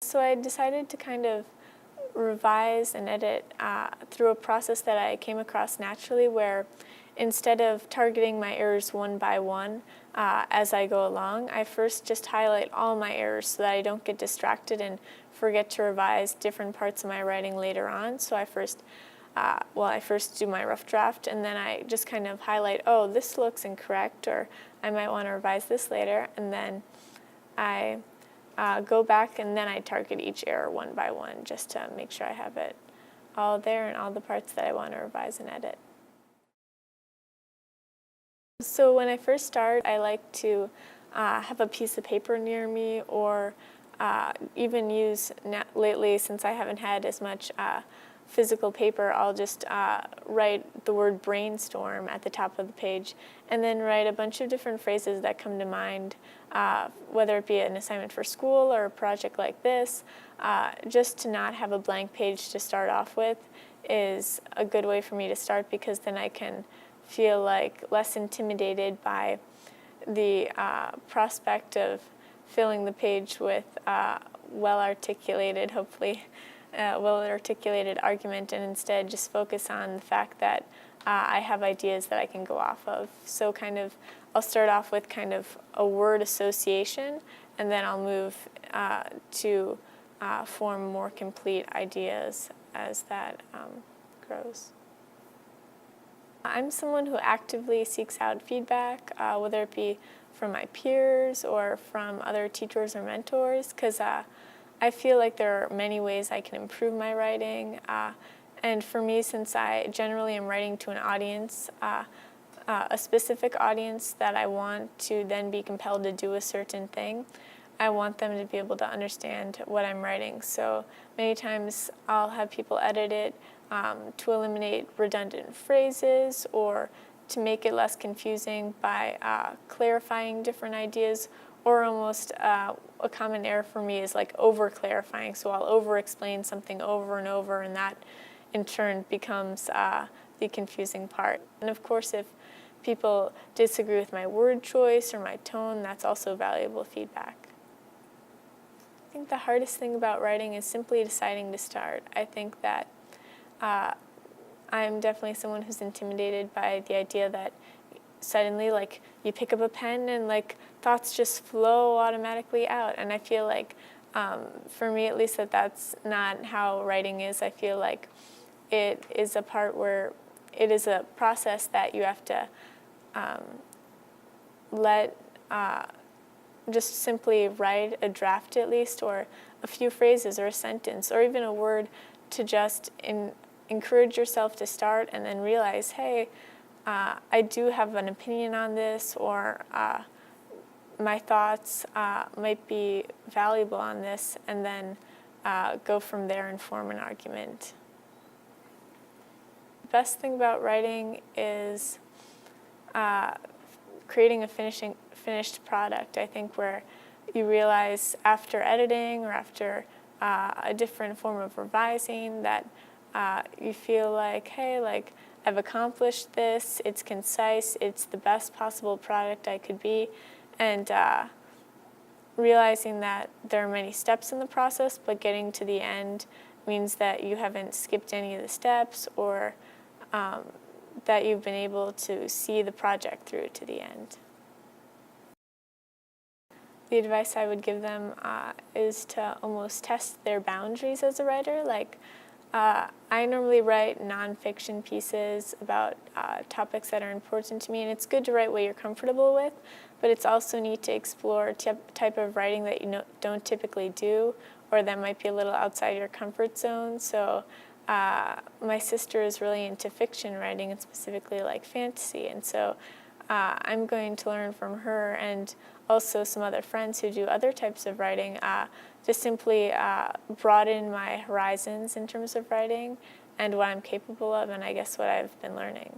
So I decided to kind of revise and edit through a process that I came across naturally, where instead of targeting my errors one by one as I go along, I first just highlight all my errors so that I don't get distracted and forget to revise different parts of my writing later on. So I first do my rough draft, and then I just kind of highlight, oh, this looks incorrect, or I might want to revise this later, and then I go back and then I target each error one by one just to make sure I have it all there and all the parts that I want to revise and edit. So when I first start, I like to have a piece of paper near me, or even use, lately, since I haven't had as much physical paper, I'll just write the word brainstorm at the top of the page, and then write a bunch of different phrases that come to mind, whether it be an assignment for school or a project like this. Just to not have a blank page to start off with is a good way for me to start, because then I can feel like less intimidated by the prospect of filling the page with well-articulated, hopefully, well-articulated argument, and instead just focus on the fact that I have ideas that I can go off of. So I'll start off with kind of a word association, and then I'll move to form more complete ideas as that grows. I'm someone who actively seeks out feedback, whether it be from my peers or from other teachers or mentors, because I feel like there are many ways I can improve my writing. And for me, since I generally am writing to an audience, a specific audience that I want to then be compelled to do a certain thing, I want them to be able to understand what I'm writing. So many times I'll have people edit it to eliminate redundant phrases, or to make it less confusing by clarifying different ideas, or almost a common error for me is like over-clarifying. So I'll over-explain something over and over, and that in turn becomes the confusing part. And of course, if people disagree with my word choice or my tone, that's also valuable feedback. I think the hardest thing about writing is simply deciding to start. I think that I'm definitely someone who's intimidated by the idea that suddenly, like, you pick up a pen and, like, thoughts just flow automatically out. And I feel like, for me at least, that's not how writing is. I feel like it is a part where it is a process that you have to just simply write a draft at least, or a few phrases or a sentence or even a word, to just encourage yourself to start, and then realize, hey, I do have an opinion on this, or my thoughts might be valuable on this, and then go from there and form an argument. The best thing about writing is creating a finished product, I think, where you realize after editing or after a different form of revising that you feel like, hey, like, I've accomplished this, it's concise, it's the best possible product I could be, and realizing that there are many steps in the process, but getting to the end means that you haven't skipped any of the steps, or that you've been able to see the project through to the end. The advice I would give them is to almost test their boundaries as a writer. Like, I normally write nonfiction pieces about topics that are important to me, and it's good to write what you're comfortable with, but it's also neat to explore type of writing that you don't typically do, or that might be a little outside your comfort zone. So my sister is really into fiction writing, and specifically like fantasy, and so I'm going to learn from her, and also some other friends who do other types of writing, to simply broaden my horizons in terms of writing and what I'm capable of, and I guess what I've been learning.